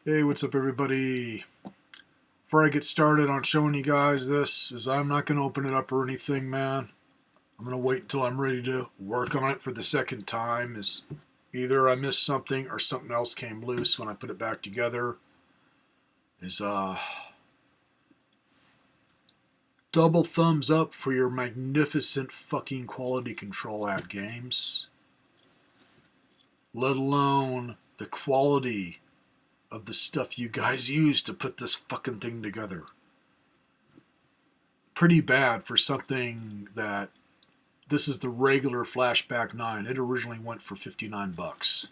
Hey, what's up everybody? Before I get started on showing you guys this, I'm not going to open it up or anything, man. I'm going to wait until I'm ready to work on it for the second time. Either I missed something or something else came loose when I put it back together. Double thumbs up for your magnificent fucking quality control ad games. Let alone the quality of the stuff you guys use to put this fucking thing together. Pretty bad for something that this is the regular Flashback 9. It originally went for 59 bucks.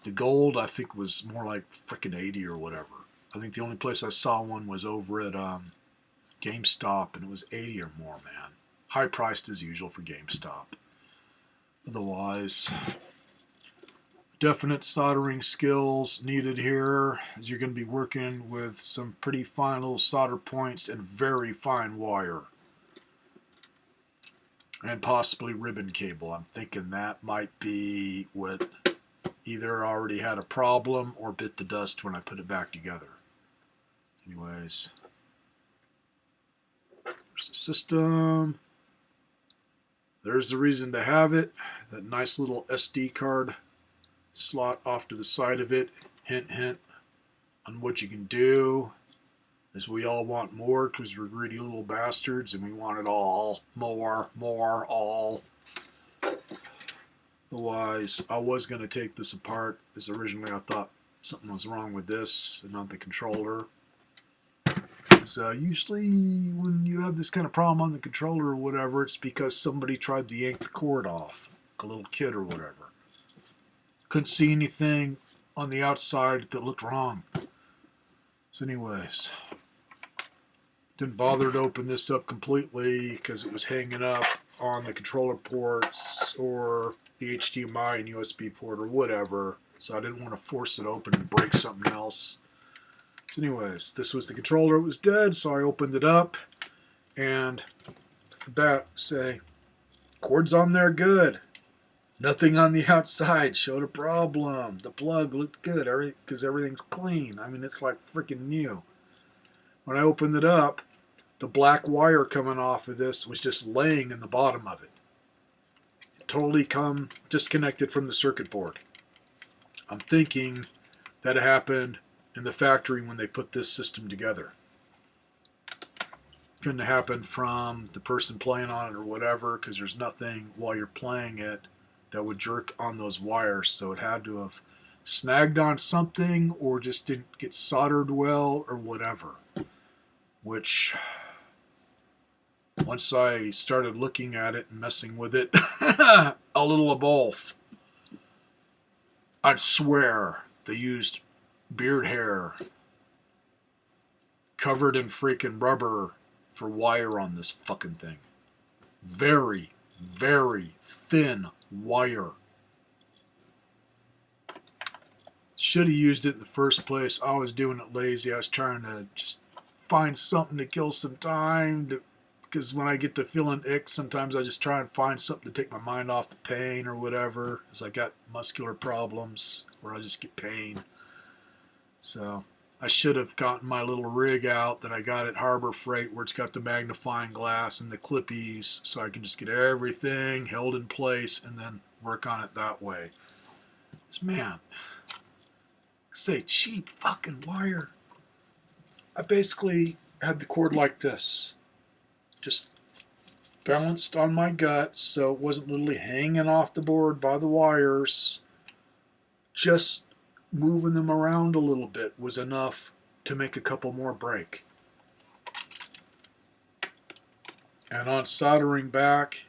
The gold I think was more like frickin' 80 or whatever. I think the only place I saw one was over at GameStop, and it was 80 or more, man. High priced as usual for GameStop. Otherwise, definite soldering skills needed here, as you're going to be working with some pretty fine little solder points and very fine wire. And possibly ribbon cable. I'm thinking that might be what either already had a problem or bit the dust when I put it back together. Anyways, there's the system. There's the reason to have it. That nice little SD card slot off to the side of it. Hint, hint on what you can do. As we all want more because we're greedy little bastards and we want it all. More, all. Otherwise, I was going to take this apart, as originally I thought something was wrong with this and not the controller. So usually when you have this kind of problem on the controller or whatever, it's because somebody tried to yank the cord off, like a little kid or whatever. Couldn't see anything on the outside that looked wrong. So anyways, didn't bother to open this up completely because it was hanging up on the controller ports or the HDMI and USB port or whatever, so I didn't want to force it open and break something else. So anyways, this was the controller. It was dead, so I opened it up and at the bat say, cord's on there good. Nothing on the outside showed a problem. The plug looked good because everything's clean. I mean, it's like freaking new. When I opened it up, the black wire coming off of this was just laying in the bottom of it. Totally disconnected from the circuit board. I'm thinking that it happened in the factory when they put this system together. Couldn't have happened from the person playing on it or whatever, because there's nothing while you're playing it that would jerk on those wires, so it had to have snagged on something or just didn't get soldered well or whatever. Which, once I started looking at it and messing with it, a little of both. I'd swear they used beard hair covered in freaking rubber for wire on this fucking thing. Very, very thin wire. Should have used it in the first place. I was doing it lazy. I was trying to just find something to kill some time, because when I get to feeling ick, sometimes I just try and find something to take my mind off the pain or whatever, because I got muscular problems where I just get pain. So I should have gotten my little rig out that I got at Harbor Freight, where it's got the magnifying glass and the clippies, so I can just get everything held in place and then work on it that way. Man, say cheap fucking wire. I basically had the cord like this, just balanced on my gut so it wasn't literally hanging off the board by the wires. Just moving them around a little bit was enough to make a couple more break. And on soldering back,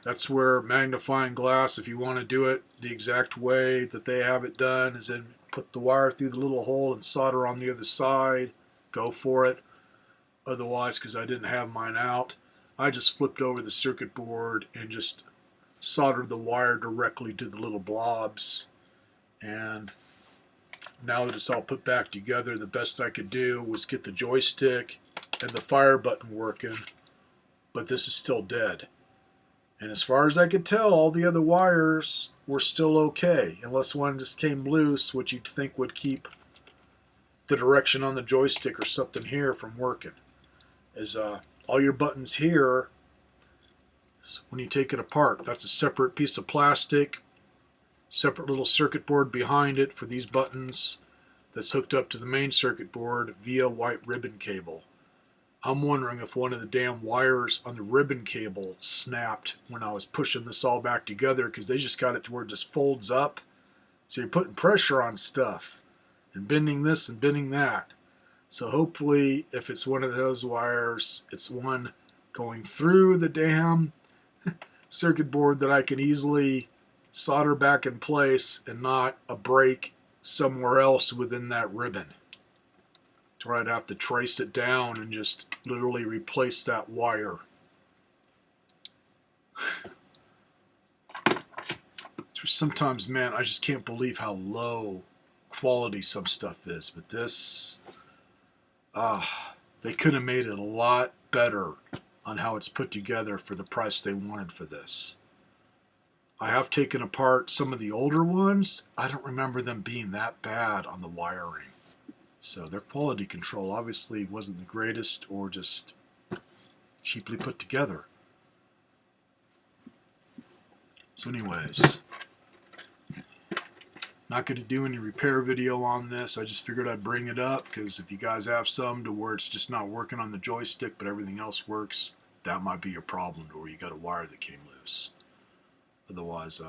that's where magnifying glass, if you want to do it the exact way that they have it done, is then put the wire through the little hole and solder on the other side. Go for it. Otherwise, because I didn't have mine out, I just flipped over the circuit board and just soldered the wire directly to the little blobs. And now that it's all put back together, the best I could do was get the joystick and the fire button working, but this is still dead. And as far as I could tell, all the other wires were still okay, unless one just came loose, which you'd think would keep the direction on the joystick or something here from working. Is all your buttons here, when you take it apart, that's a separate piece of plastic, separate little circuit board behind it for these buttons that's hooked up to the main circuit board via white ribbon cable. I'm wondering if one of the damn wires on the ribbon cable snapped when I was pushing this all back together, because they just got it to where it just folds up. So you're putting pressure on stuff and bending this and bending that. So hopefully if it's one of those wires, it's one going through the damn circuit board that I can easily solder back in place and not a break somewhere else within that ribbon, to where I'd have to trace it down and just literally replace that wire. Sometimes, man, I just can't believe how low quality some stuff is. But this, they could have made it a lot better on how it's put together for the price they wanted for this. I have taken apart some of the older ones. I don't remember them being that bad on the wiring. So their quality control obviously wasn't the greatest, or just cheaply put together. So anyways, not going to do any repair video on this. I just figured I'd bring it up because if you guys have some to where it's just not working on the joystick but everything else works, that might be your problem, or you got a wire that came loose. Otherwise,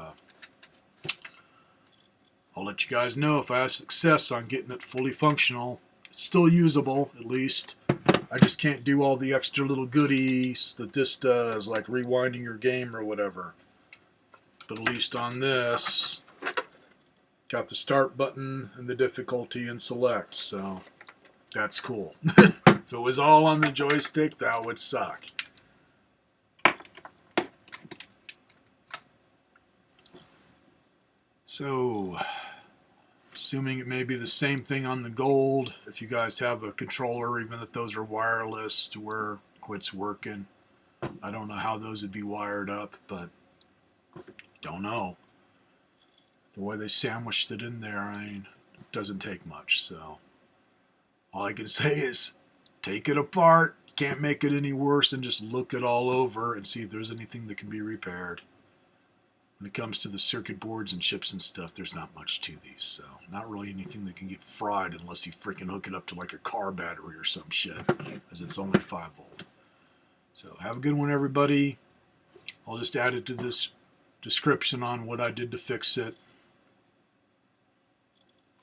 I'll let you guys know if I have success on getting it fully functional. It's still usable, at least. I just can't do all the extra little goodies that this does, like rewinding your game or whatever. But at least on this, got the start button and the difficulty and select, so that's cool. If it was all on the joystick, that would suck. So, assuming it may be the same thing on the gold, if you guys have a controller, even if those are wireless, to where it quits working. I don't know how those would be wired up, but don't know. The way they sandwiched it in there, I mean, it doesn't take much. So all I can say is take it apart. Can't make it any worse, and just look it all over and see if there's anything that can be repaired. When it comes to the circuit boards and chips and stuff, there's not much to these, so not really anything that can get fried unless you freaking hook it up to like a car battery or some shit, because it's only 5 volt. So have a good one, everybody. I'll just add it to this description on what I did to fix it.